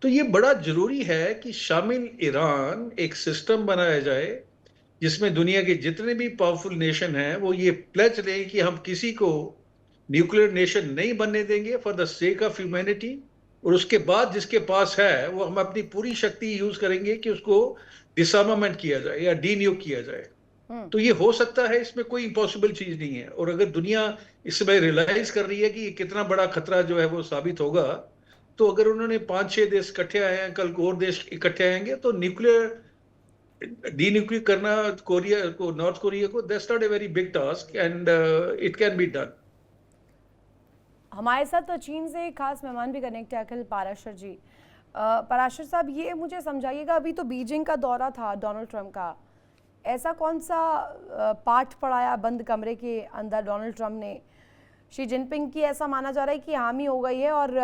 तो ये बड़ा जरूरी है कि शामिल ईरान एक सिस्टम बनाया जाए जिसमें दुनिया के जितने भी पावरफुल नेशन हैं वो ये प्लेज लें कि हम किसी को न्यूक्लियर नेशन नहीं बनने देंगे for the sake of humanity. और उसके बाद जिसके पास है वो हम अपनी पूरी शक्ति यूज करेंगे कि उसको डिसआर्मामेंट किया जाए या डीन्यूक किया जाए। हम्म। तो ये हो सकता है, इसमें कोई इम्पॉसिबल चीज नहीं है। और अगर दुनिया इस समय रियलाइज कर रही है कि ये कितना बड़ा खतरा जो है वो साबित होगा, तो अगर उन्होंने 5-6 देश इकट्ठे आए हैं, कल को और देश इकट्ठे आएंगे, तो न्यूक्लियर डीन्यूक्लियर करना कोरिया को, नॉर्थ कोरिया को, that's not a very big task and it can be done. हमारे साथ तो चीन से एक खास मेहमान भी कनेक्ट है, अखिल पाराशर जी। पाराशर साहब, ये मुझे समझाइएगा, अभी तो बीजिंग का दौरा था डोनाल्ड ट्रंप का, ऐसा कौन सा पाठ पढ़ाया बंद कमरे के अंदर डोनाल्ड ट्रंप ने शी जिनपिंग की? ऐसा माना जा रहा है कि हामी हो गई है और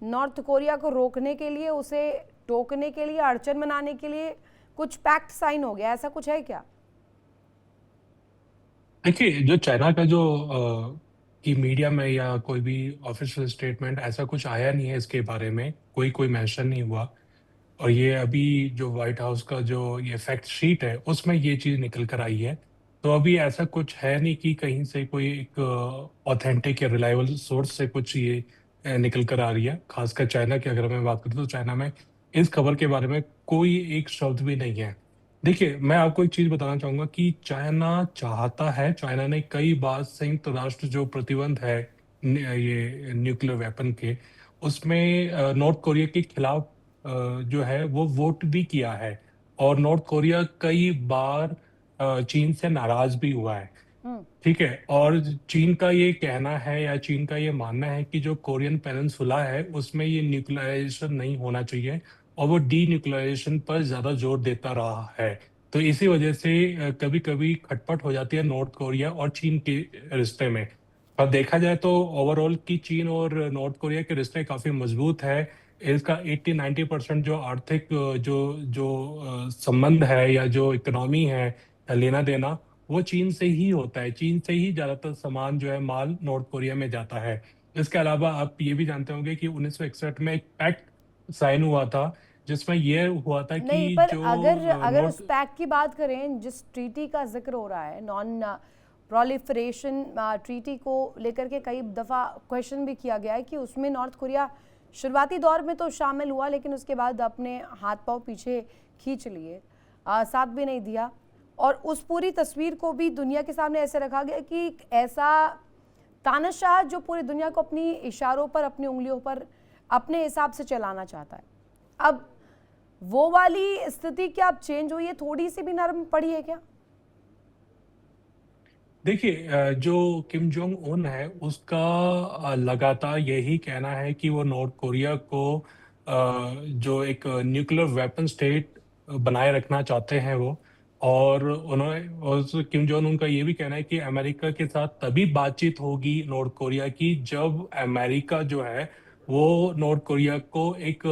नॉर्थ कोरिया को रोकने के लिए, उसे टोकने के लिए, अड़चन बनाने के लिए कुछ पैक्ट साइन हो गया, ऐसा कुछ है क्या? देखिए, जो चाइना का जो कि मीडिया में या कोई भी ऑफिशियल स्टेटमेंट ऐसा कुछ आया नहीं है, इसके बारे में कोई कोई मेंशन नहीं हुआ। और ये अभी जो व्हाइट हाउस का जो ये फैक्ट शीट है उसमें ये चीज निकल कर आई है। तो अभी ऐसा कुछ है नहीं कि कहीं से कोई एक ऑथेंटिक या रिलायबल सोर्स से कुछ ये निकल कर आ रही है। खासकर चाइना की अगर मैं बात करूँ तो चाइना में इस खबर के बारे में कोई एक शब्द भी नहीं है। देखिए, मैं आपको एक चीज बताना चाहूंगा कि चाइना चाहता है, चाइना ने कई बार संयुक्त राष्ट्र जो प्रतिबंध है ये न्यूक्लियर वेपन के, उसमें नॉर्थ कोरिया के खिलाफ जो है वो वोट भी किया है। और नॉर्थ कोरिया कई बार चीन से नाराज भी हुआ है। हम्म। ठीक है। और चीन का ये कहना है या चीन का ये मानना है कि जो कोरियन पेनिनसुला है उसमें ये न्यूक्लियराइजेशन नहीं होना चाहिए, और वो डी न्यूक्लियराइजेशन पर ज्यादा जोर देता रहा है। तो इसी वजह से कभी कभी खटपट हो जाती है नॉर्थ कोरिया और चीन के रिश्ते में। और देखा जाए तो ओवरऑल की चीन और नॉर्थ कोरिया के रिश्ते काफी मजबूत है। इसका 80-90% जो आर्थिक जो जो संबंध है या जो इकोनॉमी है या लेना देना, वो चीन से ही होता है। चीन से ही ज्यादातर सामान जो है माल नॉर्थ कोरिया में जाता है। इसके अलावा आप ये भी जानते होंगे कि 1961 में एक पैक्ट साइन हुआ था जिसमें यह हुआ था कि नहीं, पर जो अगर अगर उस नॉर्थ। पैक की बात करें, जिस ट्रीटी का जिक्र हो रहा है, नॉन प्रोलिफरेशन ट्रीटी को लेकर के कई दफ़ा क्वेश्चन भी किया गया है कि उसमें नॉर्थ कोरिया शुरुआती दौर में तो शामिल हुआ, लेकिन उसके बाद अपने हाथ पांव पीछे खींच लिए, साथ भी नहीं दिया। और उस पूरी तस्वीर को भी दुनिया के सामने ऐसे रखा गया कि एक ऐसा तानाशाह जो पूरी दुनिया को अपनी इशारों पर, अपनी उंगलियों पर अपने हिसाब से चलाना चाहता है। अब वो वाली स्थिति क्या अब चेंज हुई है, थोड़ी सी भी नरम पड़ी है क्या? देखिए, जो किम जोंग उन है उसका लगातार यही कहना है कि वो नॉर्थ कोरिया को जो एक न्यूक्लियर वेपन स्टेट बनाए रखना चाहते हैं वो। और उन्होंने किम जोंग उन का ये भी कहना है कि अमेरिका के साथ तभी बातचीत होगी नॉर्थ कोरिया की जब अमेरिका जो है वो नॉर्थ कोरिया को एक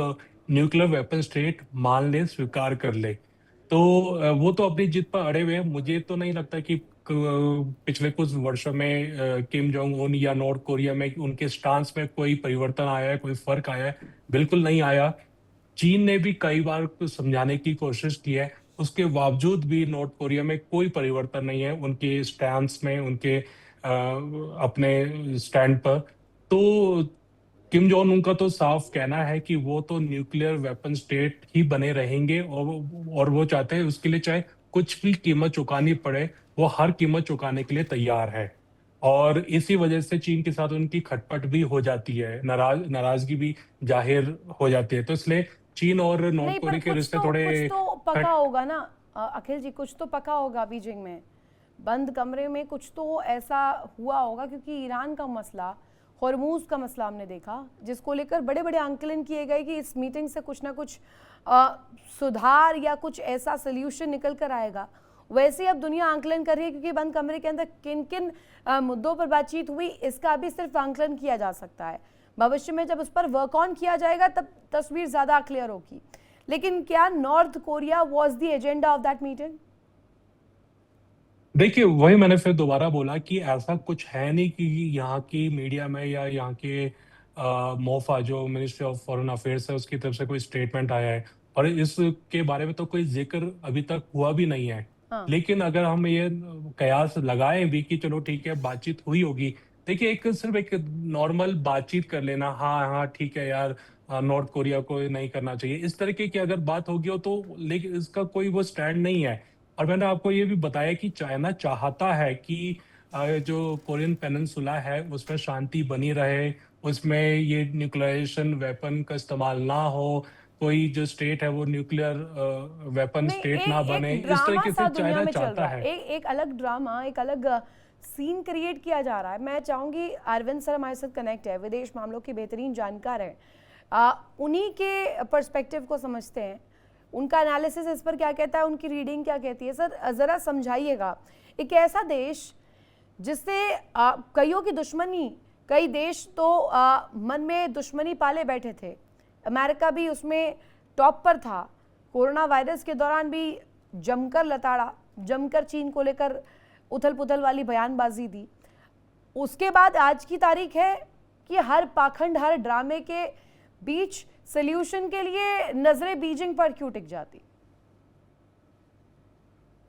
न्यूक्लियर वेपन स्टेट मान ले, स्वीकार कर ले। तो वो तो अपनी जिद पर अड़े हुए हैं। मुझे तो नहीं लगता कि पिछले कुछ वर्षों में किम जोंग उन या नॉर्थ कोरिया में उनके स्टांस में कोई परिवर्तन आया है, कोई फर्क आया है। बिल्कुल नहीं आया। चीन ने भी कई बार कुछ समझाने की कोशिश की है, उसके बावजूद भी नॉर्थ कोरिया में कोई परिवर्तन नहीं है उनके स्टैंस में, उनके अपने स्टैंड पर। तो किम जोंग उनका तो साफ कहना है कि वो तो न्यूक्लियर वेपन स्टेट ही बने रहेंगे, और वो चाहते हैं उसके लिए चाहे कुछ भी कीमत चुकानी पड़े, वो हर कीमत चुकाने के लिए तैयार है। और इसी वजह से चीन के साथ उनकी खटपट भी हो जाती है, नाराजगी भी जाहिर हो जाती है। तो इसलिए चीन और नॉर्थ नहीं, पर कोरिया के रिश्ते थोड़े कुछ तो पका खट। होगा ना अखिल जी, कुछ तो पका होगा बीजिंग में, बंद कमरे में कुछ तो ऐसा हुआ होगा, क्योंकि ईरान का मसला, हॉर्मूज का मसला हमने देखा, जिसको लेकर बड़े बड़े आंकलन किए गए कि इस मीटिंग से कुछ ना कुछ सुधार या कुछ ऐसा सोल्यूशन निकल कर आएगा। वैसे ही अब दुनिया आंकलन कर रही है, क्योंकि बंद कमरे के अंदर किन किन मुद्दों पर बातचीत हुई इसका भी सिर्फ आंकलन किया जा सकता है। भविष्य में जब उस पर वर्क ऑन किया जाएगा तब तस्वीर ज़्यादा क्लियर होगी। लेकिन क्या north Korea was the agenda of that meeting? देखिए, वही मैंने फिर दोबारा बोला कि ऐसा कुछ है नहीं कि यहाँ की मीडिया में या यहाँ के मोफा जो मिनिस्ट्री ऑफ फॉरेन अफेयर्स है उसकी तरफ से कोई स्टेटमेंट आया है, और इसके बारे में तो कोई जिक्र अभी तक हुआ भी नहीं है। हाँ। लेकिन अगर हम ये कयास लगाएं भी कि चलो ठीक है बातचीत हुई होगी, देखिए एक सिर्फ एक नॉर्मल बातचीत कर लेना, हाँ हाँ ठीक है यार, नॉर्थ कोरिया को नहीं करना चाहिए, इस तरीके की अगर बात होगी हो तो, लेकिन इसका कोई वो स्टैंड नहीं है। और मैंने आपको ये भी बताया कि चाइना चाहता है कि जो कोरियन पेनिनसुला है उसमें शांति बनी रहे, उसमें ये न्यूक्लियरेशन वेपन का इस्तेमाल ना हो, कोई जो स्टेट है वो न्यूक्लियर वेपन नहीं, स्टेट ना एक बने, इस ड्रामा तरीके सा से दुनिया चाइना में चल चाहता रहा है, है। एक अलग ड्रामा, एक अलग सीन क्रिएट किया जा रहा है। मैं चाहूंगी अरविंद सर हमारे साथ कनेक्ट है, विदेश मामलों की बेहतरीन जानकार है, उन्हीं के पर्सपेक्टिव को समझते हैं, उनका एनालिसिस इस पर क्या कहता है, उनकी रीडिंग क्या कहती है। सर ज़रा समझाइएगा, एक ऐसा देश जिससे कईयों की दुश्मनी, कई देश तो मन में दुश्मनी पाले बैठे थे, अमेरिका भी उसमें टॉप पर था, कोरोना वायरस के दौरान भी जमकर लताड़ा, जमकर चीन को लेकर उथल पुथल वाली बयानबाजी दी, उसके बाद आज की तारीख है कि हर पाखंड, हर ड्रामे के बीच सॉल्यूशन के लिए नजरें बीजिंग पर क्यों टिक जाती?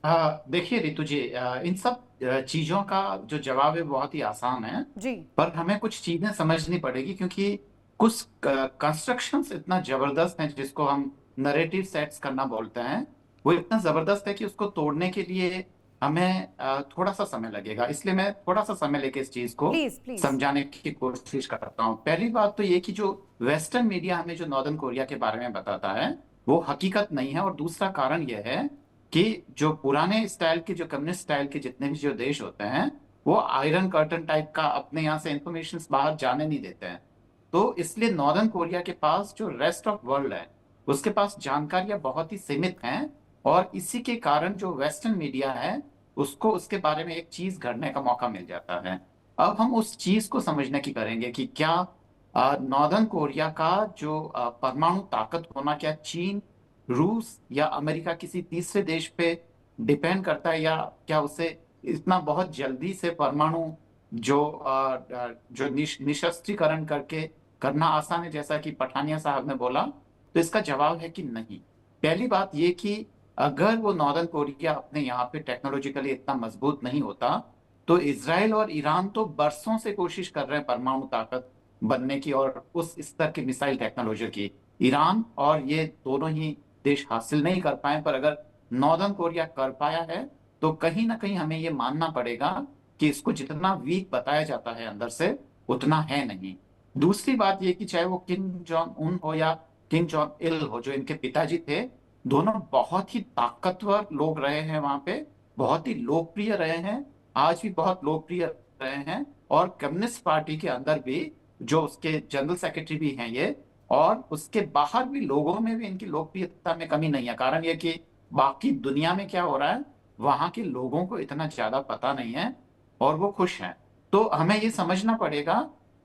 देखिए रितु जी, इन सब चीजों का जो जवाब है बहुत ही आसान है जी। पर हमें कुछ चीजें समझनी पड़ेगी क्योंकि कुछ कंस्ट्रक्शंस इतना जबरदस्त हैं जिसको हम नरेटिव सेट्स करना बोलते हैं, वो इतना जबरदस्त है कि उसको तोड़ने के लिए हमें थोड़ा सा समय लगेगा। इसलिए मैं थोड़ा सा समय लेके इस चीज को प्लीज प्लीज। समझाने की कोशिश करता हूँ। पहली बात तो ये कि जो वेस्टर्न मीडिया हमें जो नॉर्दर्न कोरिया के बारे में बताता है वो हकीकत नहीं है, और दूसरा कारण यह है कि जो पुराने स्टाइल के, जो कम्युनिस्ट स्टाइल के जितने भी जो देश होते हैं वो आयरन कर्टन टाइप का अपने यहाँ से इंफॉर्मेशन बाहर जाने नहीं देते हैं। तो इसलिए नॉर्दर्न कोरिया के पास जो रेस्ट ऑफ वर्ल्ड है उसके पास जानकारियां बहुत ही सीमित हैं, और इसी के कारण जो वेस्टर्न मीडिया है उसको उसके बारे में एक चीज गढ़ने का मौका मिल जाता है। अब हम उस चीज को समझने की करेंगे कि क्या नॉर्दर्न कोरिया का जो परमाणु ताकत होना, क्या चीन, रूस या अमेरिका किसी तीसरे देश पे डिपेंड करता है, या क्या उसे इतना बहुत जल्दी से परमाणु जो निशस्त्रीकरण करके करना आसान है जैसा कि पठानिया साहब ने बोला? तो इसका जवाब है कि नहीं। पहली बात ये कि अगर वो नॉर्दर्न कोरिया अपने यहाँ पे टेक्नोलॉजिकली इतना मजबूत नहीं होता तो इजराइल और ईरान तो बरसों से कोशिश कर रहे हैं परमाणु ताकत बनने की और उस स्तर की मिसाइल टेक्नोलॉजी की। ईरान और ये दोनों ही देश हासिल नहीं कर पाए, पर अगर नॉर्दर्न कोरिया कर पाया है तो कहीं ना कहीं हमें ये मानना पड़ेगा कि इसको जितना वीक बताया जाता है अंदर से उतना है नहीं। दूसरी बात ये कि चाहे वो किम जोंग उन हो या किम जोंग इल हो, जो इनके पिताजी थे, दोनों बहुत ही ताकतवर लोग रहे हैं वहां पे, बहुत ही लोकप्रिय रहे हैं, आज भी बहुत लोकप्रिय रहे हैं। और कम्युनिस्ट पार्टी के अंदर भी जो उसके जनरल सेक्रेटरी भी हैं ये, और उसके बाहर भी लोगों में भी इनकी लोकप्रियता में कमी नहीं है। कारण ये कि बाकी दुनिया में क्या हो रहा है वहां के लोगों को इतना ज्यादा पता नहीं है और वो खुश हैं। तो हमें ये समझना पड़ेगा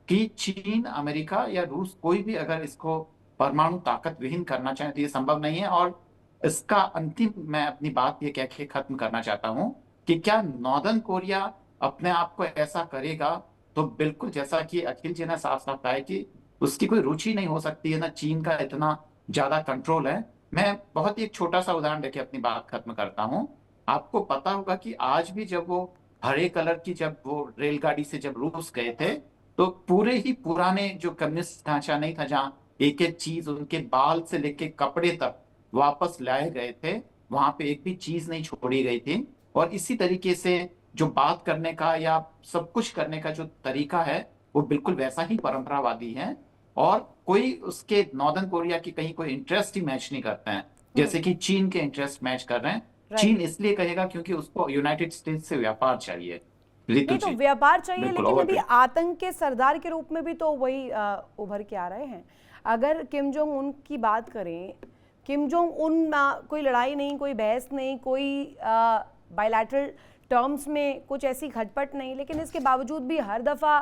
कि चीन, अमेरिका या रूस कोई भी अगर इसको परमाणु ताकत विहीन करना चाहे तो ये संभव नहीं है। और इसका अंतिम मैं अपनी बात ये कह के खत्म करना चाहता हूं कि क्या नॉर्दर्न कोरिया अपने आप को ऐसा करेगा? तो बिल्कुल, जैसा कि अखिल जी ने साफ साफ कहा है कि उसकी कोई रुचि नहीं हो सकती है, ना चीन का इतना ज्यादा कंट्रोल है। मैं बहुत ही एक छोटा सा उदाहरण देके अपनी बात खत्म करता हूं। आपको पता होगा कि आज भी जब वो हरे कलर की जब वो रेलगाड़ी से जब रूस गए थे तो पूरे ही पुराने जो कम्युनिस्ट ढांचा नहीं था जहां एक एक चीज उनके बाल से लेके कपड़े तक वापस लाए गए थे, वहां पे एक भी चीज नहीं छोड़ी गई थी। और इसी तरीके से जो बात करने का या सब कुछ करने का जो तरीका है वो बिल्कुल वैसा ही परंपरावादी है, और कोई उसके नॉर्दर्न कोरिया की कहीं कोई इंटरेस्ट ही मैच नहीं करते हैं जैसे कि चीन के इंटरेस्ट मैच कर रहे हैं। चीन इसलिए कहेगा क्योंकि उसको यूनाइटेड स्टेट्स से व्यापार चाहिए। नहीं तो व्यापार चाहिए, लेकिन अभी बिल्कुल। आतंक के सरदार के रूप में भी तो वही उभर के आ रहे हैं। अगर किम जोंग उन की बात करें, किम जोंग उन कोई लड़ाई नहीं, कोई बहस नहीं, कोई बायलैटरल टर्म्स में कुछ ऐसी खटपट नहीं, लेकिन इसके बावजूद भी हर दफा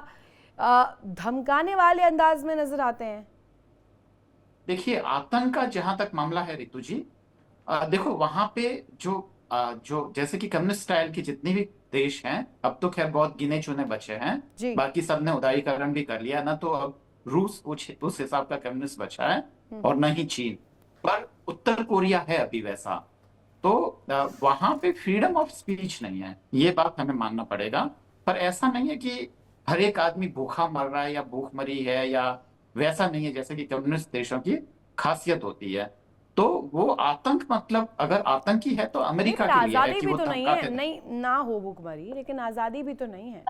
धमकाने वाले अंदाज में नजर आते हैं। देखिए, आतंक का जहां तक मामला है रितु जी, देखो वहां पे जो जैसे कि कम्युनिस्ट स्टाइल के जितने भी देश हैं, अब तो खैर बहुत गिने चुने बचे हैं, जी। बाकी सबने उदारीकरण भी कर लिया ना, तो अब रूस उस हिसाब का कम्युनिस्ट बचा है, और न ही चीन। पर उत्तर कोरिया है अभी वैसा। तो वहां पे फ्रीडम ऑफ स्पीच नहीं है, ये बात हमें मानना पड़ेगा। पर ऐसा नहीं है कि हर एक आदमी भूखा मर रहा है या भूखमरी है, या वैसा नहीं है जैसे कि कम्युनिस्ट देशों की खासियत होती है। तो वो आतंक, मतलब अगर आतंकी है तो नहीं, अमेरिका पर के लिए है आजादी कि भी वो तो नहीं है, धमकाते रहे। नहीं ना हो भूखमरी, लेकिन आजादी भी तो नहीं है।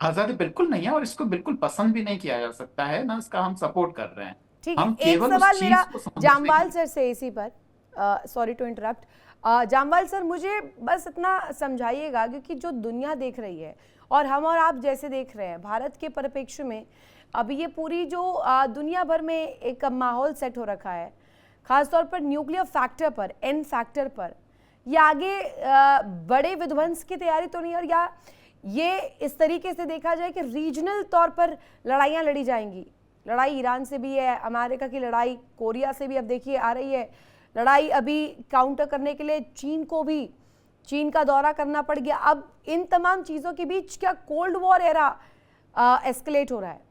आजादी बिल्कुल नहीं है, और इसको बिल्कुल पसंद भी नहीं किया जा सकता है ना, इसका हम सपोर्ट कर रहे हैं। ठीक है, हम एक केवल उस सवाल मेरा चीज को समझने जामवाल की। सर से इसी पर, sorry to interrupt. Jamwal sir, मुझे बस इतना समझाइएगा, क्योंकि जो दुनिया देख रही है और हम और आप जैसे देख रहे हैं, भारत के परिप्रेक्ष्य में अभी ये पूरी जो दुनिया भर में एक माहौल सेट हो रखा है, खासतौर पर न्यूक्लियर फैक्टर पर, एन फैक्टर पर, ये आगे बड़े विध्वंस की तैयारी तो नहीं, और या ये इस तरीके से देखा जाए कि रीजनल तौर पर लड़ाइयाँ लड़ी जाएंगी? लड़ाई ईरान से भी है, अमेरिका की लड़ाई कोरिया से भी अब देखिए आ रही है, लड़ाई अभी काउंटर करने के लिए चीन को भी, चीन का दौरा करना पड़ गया। अब इन तमाम चीज़ों के बीच क्या कोल्ड वॉर एरा एस्केलेट हो रहा है?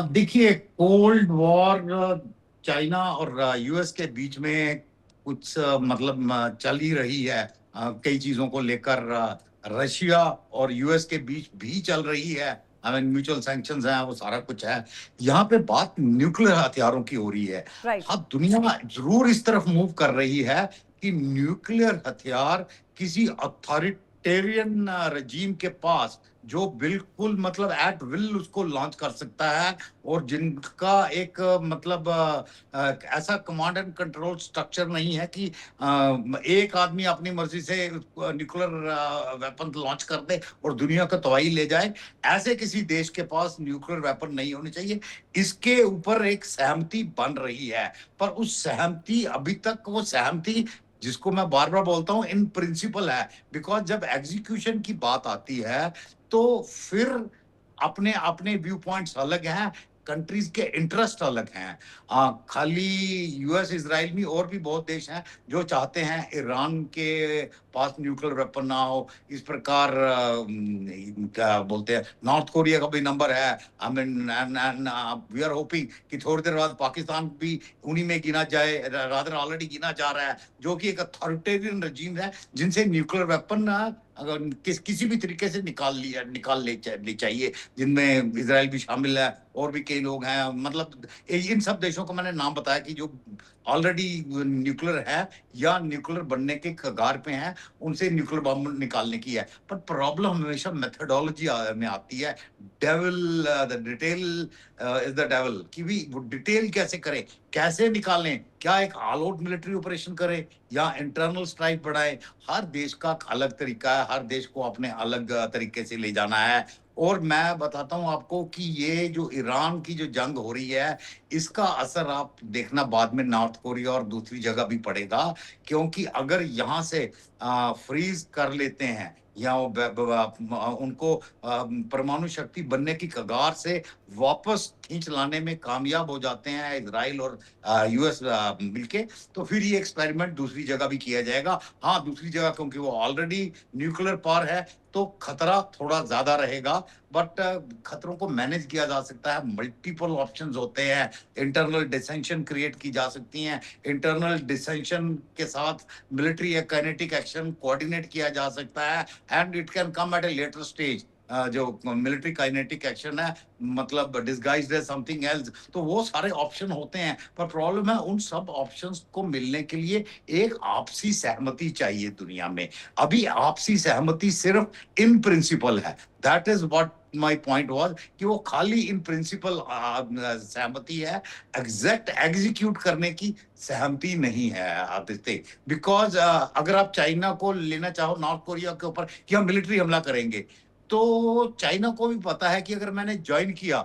देखिए, कोल्ड वॉर चाइना और यूएस के बीच में कुछ मतलब चल ही रही है। कई चीजों को लेकर रशिया और यूएस के बीच भी चल रही है। आई मीन म्यूचुअल सैंक्शंस हैं, वो सारा कुछ है। यहाँ पे बात न्यूक्लियर हथियारों की हो रही है। राइट। हाँ, दुनिया जरूर इस तरफ मूव कर रही है कि न्यूक्लियर हथियार किसी अथॉरिटेरियन रजीम के पास, जो बिल्कुल मतलब एट विल उसको लॉन्च कर सकता है, और जिनका एक मतलब ऐसा कमांड एंड कंट्रोल स्ट्रक्चर नहीं है कि एक आदमी अपनी मर्जी से न्यूक्लियर वेपन लॉन्च कर दे और दुनिया का तबाही ले जाए। ऐसे किसी देश के पास न्यूक्लियर वेपन नहीं होने चाहिए। इसके ऊपर एक सहमति बन रही है, पर उस सहमति, अभी तक वो सहमति, जिसको मैं बार बार बोलता हूं, इन प्रिंसिपल है। बिकॉज जब एग्जीक्यूशन की बात आती है तो फिर अपने अपने व्यू पॉइंट्स अलग हैं, कंट्रीज के इंटरेस्ट अलग हैं। खाली यूएस, इजराइल में और भी बहुत देश हैं जो चाहते हैं ईरान के पास न्यूक्लियर वेपन ना हो। इस प्रकार क्या बोलते हैं, नॉर्थ कोरिया का भी नंबर है। I mean we are hoping कि थोड़ी देर बाद पाकिस्तान भी उन्हीं में गिना जाए, रादर ऑलरेडी गिना जा रहा है, जो कि एक अथॉरिटेरियन रजीम है, जिनसे न्यूक्लियर वेपन अगर किसी भी तरीके से निकाल ले चाहिए, जिनमें इजराइल भी शामिल है और भी कई लोग हैं। मतलब इन सब देशों को मैंने नाम बताया कि जो ऑलरेडी न्यूक्लियर है या न्यूक्लियर बनने के कगार पे हैं, उनसे न्यूक्लियर बम निकालने की है। पर प्रॉब्लम हमेशा मेथोडोलॉजी में आती है। Devil the detail is the devil, कि भी वो डिटेल कैसे करें, कैसे निकालें, क्या एक ऑल आउट मिलिट्री ऑपरेशन करें या इंटरनल स्ट्राइक बढ़ाएं। हर देश का अलग तरीका है, हर देश को अपने अलग तरीके से ले जाना है। और मैं बताता हूं आपको कि ये जो ईरान की जो जंग हो रही है, इसका असर आप देखना बाद में नॉर्थ कोरिया और दूसरी जगह भी पड़ेगा। क्योंकि अगर यहाँ से फ्रीज कर लेते हैं या उनको परमाणु शक्ति बनने की कगार से वापस खींच लाने में कामयाब हो जाते हैं इजराइल और यूएस मिलके, तो फिर ये एक्सपेरिमेंट दूसरी जगह भी किया जाएगा। हाँ, दूसरी जगह क्योंकि वो ऑलरेडी न्यूक्लियर पावर है, तो खतरा थोड़ा ज्यादा रहेगा, बट खतरों को मैनेज किया जा सकता है। मल्टीपल ऑप्शंस होते हैं। इंटरनल डिसेंशन क्रिएट की जा सकती हैं। इंटरनल डिसेंशन के साथ मिलिट्री या काइनेटिक एक्शन कोऑर्डिनेट किया जा सकता है, and it can come at a later stage. जो मिलिट्री काइनेटिक एक्शन है, मतलब डिस्गाइज्ड एज समथिंग एल्स, तो वो सारे ऑप्शन होते हैं। पर प्रॉब्लम है, उन सब ऑप्शंस को मिलने के लिए एक आपसी सहमति चाहिए दुनिया में। अभी आपसी सहमति सिर्फ इन प्रिंसिपल है। That is what my point was, कि वो खाली इन प्रिंसिपल सहमति है, एग्जैक्ट एग्जीक्यूट करने की सहमति नहीं है आदित्य। बिकॉज अगर आप चाइना को लेना चाहो नॉर्थ कोरिया के ऊपर कि हम मिलिट्री हमला करेंगे, तो चाइना को भी पता है कि अगर मैंने ज्वाइन किया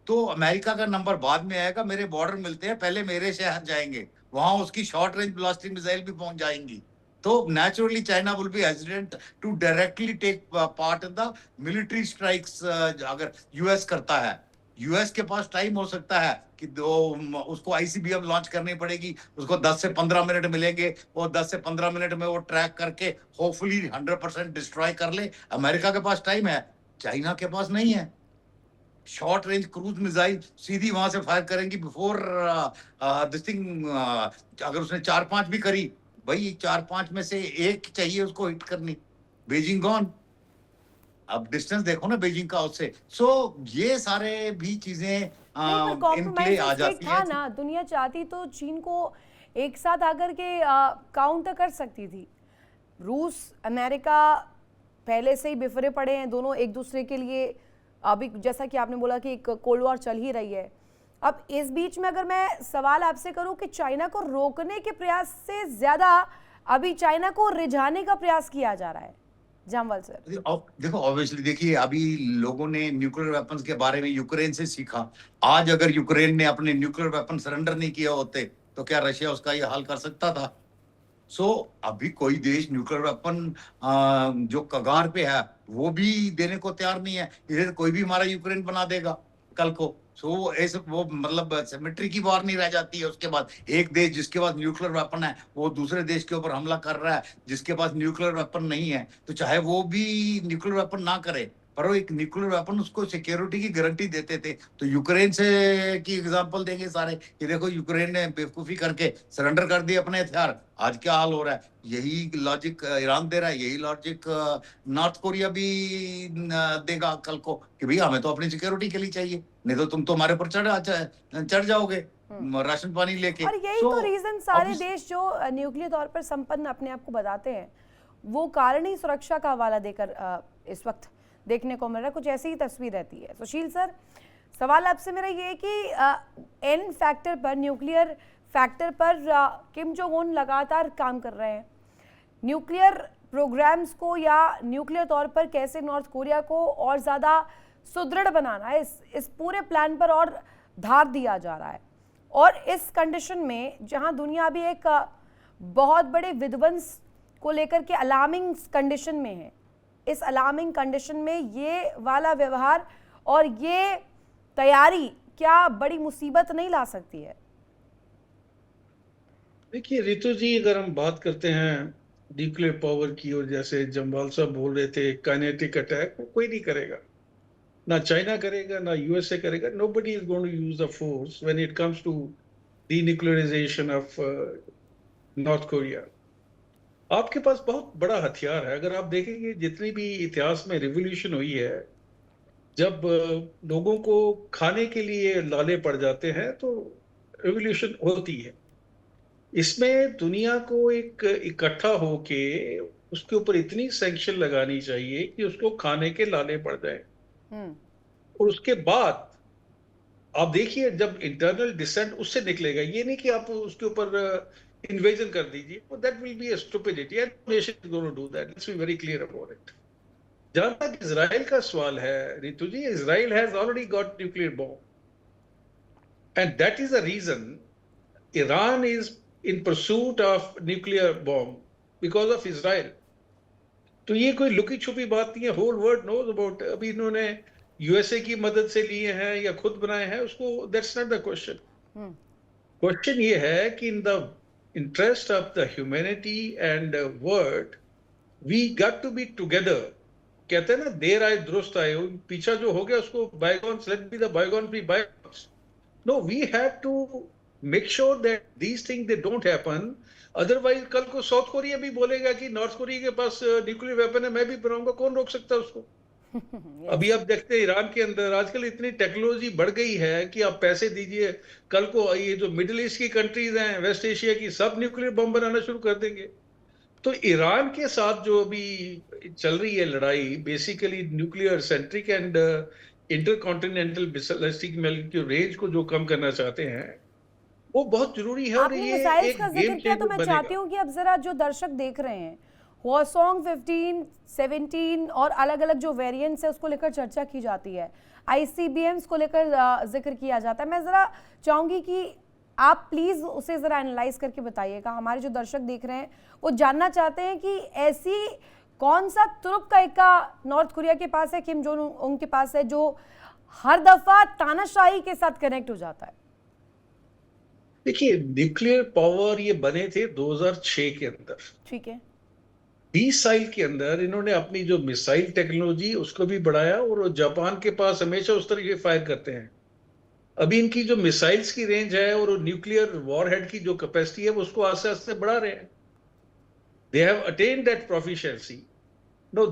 तो अमेरिका का नंबर बाद में आएगा, मेरे बॉर्डर मिलते हैं, पहले मेरे शहर जाएंगे, वहां उसकी शॉर्ट रेंज ब्लास्टिंग मिसाइल भी पहुंच जाएंगी। तो naturally China will be hesitant to directly take part in the military strikes. अगर यूएस करता है, यूएस के पास टाइम हो सकता है कि उसको आईसीबीएम लॉन्च करनी पड़ेगी, उसको 10 से 15 मिनट मिलेंगे, वो 10 से 15 मिनट में वो ट्रैक करके होपफुली 100% डिस्ट्रॉय कर ले। अमेरिका के पास टाइम है, चाइना के पास नहीं है। शॉर्ट रेंज क्रूज मिसाइल सीधी वहां से फायर करेंगी बिफोर दिस थिंग। अगर उसने 4-5 भी करी, भाई 4-5 में से एक चाहिए उसको हिट करनी, बीजिंग गॉन। अब डिस्टेंस देखो ना बीजिंग का उससे। सो ये सारे भी चीजें नहीं, पर इन प्ले कॉम्प्रोमाइज आ स्टेट जाती था हैं। ना, दुनिया चाहती तो चीन को एक साथ आकर के काउंटर कर सकती थी। रूस अमेरिका पहले से ही बिफरे पड़े हैं, दोनों एक दूसरे के लिए। अभी जैसा कि आपने बोला कि एक कोल्ड वॉर चल ही रही है। अब इस बीच में अगर मैं सवाल आपसे करूं कि चाइना को रोकने के प्रयास से ज्यादा अभी चाइना को रिझाने का प्रयास किया जा रहा है, जामवाल सर। देखो ऑब्वियसली, देखिए अभी लोगों ने न्यूक्लियर वेपन्स के बारे में यूक्रेन से सीखा। आज अगर यूक्रेन ने अपने न्यूक्लियर वेपन सरेंडर नहीं किया होते तो क्या रशिया उसका ये हाल कर सकता था? सो अभी कोई देश न्यूक्लियर वेपन जो कगार पे है वो भी देने को तैयार नहीं है। इधर कोई भी हमारा यूक्रेन बना देगा कल को। सो ऐसे वो मतलब सिमेट्री की वार नहीं रह जाती है। उसके बाद एक देश जिसके पास न्यूक्लियर वेपन है वो दूसरे देश के ऊपर हमला कर रहा है जिसके पास न्यूक्लियर वेपन नहीं है, तो चाहे वो भी न्यूक्लियर वेपन ना करे पर वो एक न्यूक्लियर वेपन उसको सिक्योरिटी की गारंटी देते थे। तो यूक्रेन से की एग्जांपल देंगे सारे कि देखो यूक्रेन ने बेवकूफी करके सरेंडर कर दिए अपने हथियार, आज क्या हाल हो रहा है। यही लॉजिक ईरान दे रहा है, यही लॉजिक नॉर्थ कोरिया भी देगा कल को कि भैया हमें तो अपनी सिक्योरिटी के लिए चाहिए, नहीं तो तुम तो हमारे ऊपर चढ़ जाओगे राशन पानी लेके। और यही तो रीजन सारे देश जो न्यूक्लियर तौर पर संपन्न अपने आप को बताते हैं वो कारणीय सुरक्षा का हवाला देकर इस वक्त देखने को मिल रहा है। कुछ ऐसी ही तस्वीर रहती है। सुशील सर, सवाल आपसे मेरा ये है कि एन फैक्टर पर, न्यूक्लियर फैक्टर पर किम जोंग उन लगातार काम कर रहे हैं। न्यूक्लियर प्रोग्राम्स को या न्यूक्लियर तौर पर कैसे नॉर्थ कोरिया को और ज़्यादा सुदृढ़ बनाना है, इस पूरे प्लान पर और धार दिया जा रहा है। और इस कंडीशन में जहां दुनिया अभी एक बहुत बड़े विध्वंस को लेकर के अलार्मिंग कंडीशन में है, इस अलार्मिंग कंडीशन में ये वाला व्यवहार और ये तैयारी क्या बड़ी मुसीबत नहीं ला सकती है? देखिए रितु जी, अगर हम बात करते हैं न्यूक्लियर पावर की, और जैसे जम्वाल साहब बोल रहे थे काइनेटिक अटैक, वो कोई नहीं करेगा, ना चाइना करेगा ना यूएसए करेगा। Nobody is going to use the force when it comes to denuclearization of North Korea. आपके पास बहुत बड़ा हथियार है। अगर आप देखेंगे जितनी भी इतिहास में रिवॉल्यूशन हुई है, जब लोगों को खाने के लिए लाले पड़ जाते हैं तो रिवॉल्यूशन होती है। इसमें दुनिया को एक इकट्ठा होके उसके ऊपर इतनी सैंक्शन लगानी चाहिए कि उसको खाने के लाले पड़ जाए। और उसके बाद आप देखिए जब इंटरनल डिसेंट उससे निकलेगा, ये नहीं कि आप उसके ऊपर इन्वेजन कर दीजिए, that will be a stupidity and nation is going to do that. Let's be very clear about it. जहां तक इजराइल का सवाल है Ritu ji, Israel has already got nuclear bomb and that is the reason Iran is in pursuit of nuclear bomb because of Israel। तो ये कोई लुकी छुपी बात नहीं है, होल वर्ल्ड नोज अबाउट। अभी इन्होंने यूएसए की मदद से लिए हैं या खुद बनाए हैं उसको, that's not the question. Question ये है कि in the interest of the humanity and world we got to be together. कहते हैं ना देर आए दुरुस्त आए, पीछा जो हो गया उसको bygones, let be the bygones be bygones. No, we have to make sure that these things they don't happen, otherwise कल को साउथ कोरिया भी बोलेगा कि नॉर्थ कोरिया के पास न्यूक्लियर वेपन है, मैं भी बनाऊंगा, कौन रोक सकता है उसको? yes. अभी आप देखते हैं ईरान के अंदर आजकल इतनी टेक्नोलॉजी बढ़ गई है कि आप पैसे दीजिए, कल को ये जो मिडिल ईस्ट की कंट्रीज हैं, वेस्ट एशिया की, सब न्यूक्लियर बम बनाना शुरू कर देंगे। तो ईरान के साथ जो अभी चल रही है लड़ाई, basically nuclear centric and intercontinental ballistic की रेंज को जो कम करना चाहते हैं वो बहुत जरूरी है। और आपने ये मिसाइल्स एक का गेम जिक्र किया तो चेंजर मैं बनेगा। चाहती हूँ कि अब जरा जो दर्शक देख रहे हैं, हवासोंग 15, 17 और अलग अलग जो वेरिएंट्स है उसको लेकर चर्चा की जाती है, आईसीबीएम्स को लेकर जिक्र किया जाता है। मैं जरा चाहूंगी कि आप प्लीज उसे जरा एनालाइज करके बताइएगा। हमारे जो दर्शक देख रहे हैं वो जानना चाहते हैं कि ऐसी कौन सा तुरुप का इक्का नॉर्थ कोरिया के पास है, किम जोंग उन के पास है, जो हर दफा तानाशाही के साथ कनेक्ट हो जाता है। देखिए न्यूक्लियर पावर ये बने थे 2006 के अंदर, ठीक है। 20 साल के अंदर इन्होंने अपनी जो मिसाइल टेक्नोलॉजी उसको भी बढ़ाया, और वो जापान के पास हमेशा उस तरह के फायर करते हैं। अभी इनकी जो मिसाइल्स की रेंज है और न्यूक्लियर वॉरहेड की जो कैपेसिटी है वो उसको आस्ते आस्ते बढ़ा रहे हैं। They have attend that proficiency. No,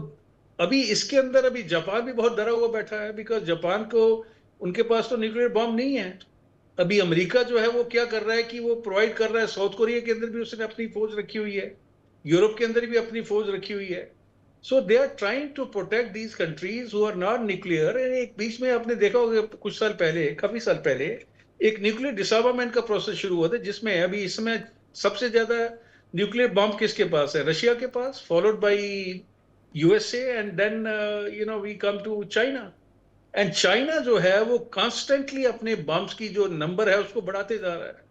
अभी इसके अंदर अभी जापान भी बहुत डरा हुआ बैठा है, बिकॉज जापान को, उनके पास तो न्यूक्लियर बॉम्ब नहीं है। अभी अमेरिका जो है वो क्या कर रहा है कि वो प्रोवाइड कर रहा है, साउथ कोरिया के अंदर भी उसने अपनी फौज रखी हुई है, यूरोप के अंदर भी अपनी फौज रखी हुई है। So they are trying to protect these countries who are not nuclear. एक बीच में आपने देखा होगा कुछ साल पहले, काफी साल पहले, एक न्यूक्लियर डिसआर्मामेंट का प्रोसेस शुरू हुआ था, जिसमें अभी इस समय सबसे ज्यादा न्यूक्लियर बॉम्ब किसके पास है? रशिया के पास, followed by USA, and then we come to China. एंड चाइना जो है वो कॉन्स्टेंटली अपने बम्स की जो नंबर है उसको बढ़ाते जा रहा है।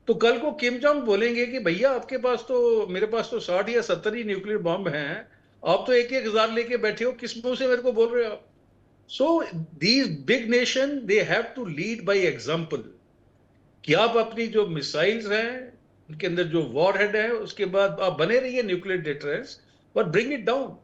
तो कल को किम जोंग बोलेंगे कि भैया आपके पास तो, मेरे पास तो 60 या 70 ही न्यूक्लियर बॉम्ब हैं, आप तो 1,000 लेके बैठे हो, किस मुंह से मेरे को बोल रहे हो आप? So these big nation they have to lead by example, कि आप अपनी जो मिसाइल्स हैं उनके अंदर जो वॉरहेड है, उसके बाद आप बने रहिए nuclear deterrence, but bring it down.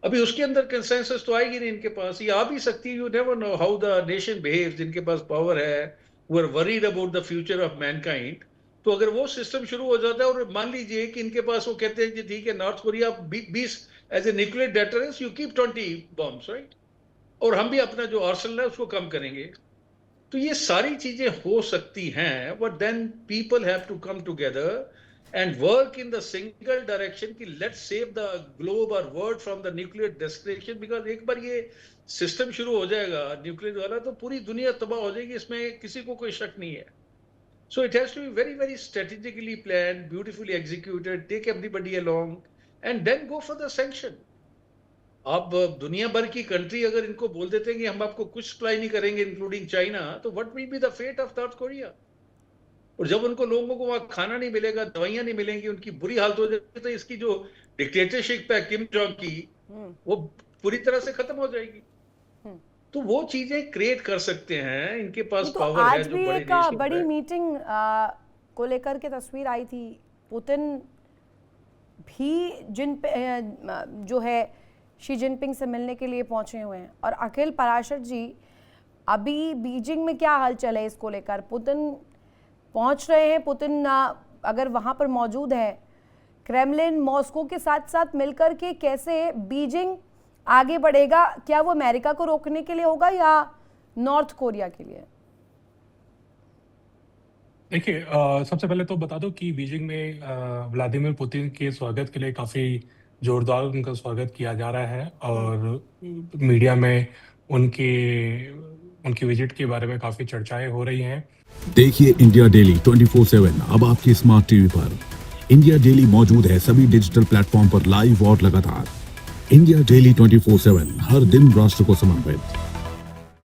अभी उसके अंदर कंसेंसस तो आएगी नहीं इनके पास, ये आ भी सकती है। You never know how the nation behaves, जिनके पास पावर है, वो are worried about the future of mankind. तो अगर वो सिस्टम शुरू हो जाता है, और मान लीजिए कि इनके पास वो कहते हैं कि ठीक है, North Korea 20 as a nuclear deterrence you keep 20 bombs, right, और हम भी अपना जो आर्सेनल है उसको कम करेंगे। तो ये सारी चीजें हो सकती हैं, but then people have to come together and work in the single direction कि let's save the globe or world from the nuclear desperation, because एक बार ये सिस्टम शुरू हो जाएगा न्यूक्लियर वाला तो पूरी दुनिया तबाह हो जाएगी, इसमें किसी को कोई शक नहीं है। So it has to be very very strategically planned, beautifully executed, take everybody along and then go for the sanction। आप दुनिया भर की कंट्री अगर इनको बोल देते हैं कि हम आपको कुछ सप्लाई नहीं करेंगे इंक्लूडिंग चाइना, तो what will be the fate of North Korea? और जब उनको लोगों को वहां खाना नहीं मिलेगा, दवाइयां नहीं मिलेंगी, उनकी बुरी हालत हो जाएगी, तो इसकी जो डिक्टेटरशिप है किम जोंग की, वो पूरी तरह से खत्म हो जाएगी। तो वो चीजें क्रिएट कर सकते हैं, इनके पास तो पावर है आज जो भी बड़े एक देश बड़ी मीटिंग को लेकर के तस्वीर आई थी। पुतिन भी जो है शी जिनपिंग से मिलने के लिए पहुंचे हुए हैं। और अखिल पराशर जी, अभी बीजिंग में क्या हलचल है इसको लेकर? पुतिन पहुंच रहे हैं, पुतिन अगर वहां पर मौजूद है, क्रेमलिन मॉस्को के साथ साथ मिलकर के कैसे बीजिंग आगे बढ़ेगा? क्या वो अमेरिका को रोकने के लिए होगा या नॉर्थ कोरिया के लिए? देखिए, सबसे पहले तो बता दो कि बीजिंग में व्लादिमीर पुतिन के स्वागत के लिए काफ़ी जोरदार उनका स्वागत किया जा रहा है, और मीडिया में उनकी विजिट के बारे में काफ़ी चर्चाएं हो रही हैं। देखिए इंडिया डेली 24/7 अब आपकी स्मार्ट टीवी पर। इंडिया डेली मौजूद है सभी डिजिटल प्लेटफॉर्म पर लाइव और लगातार। इंडिया डेली 24/7 हर दिन राष्ट्र को समर्पित।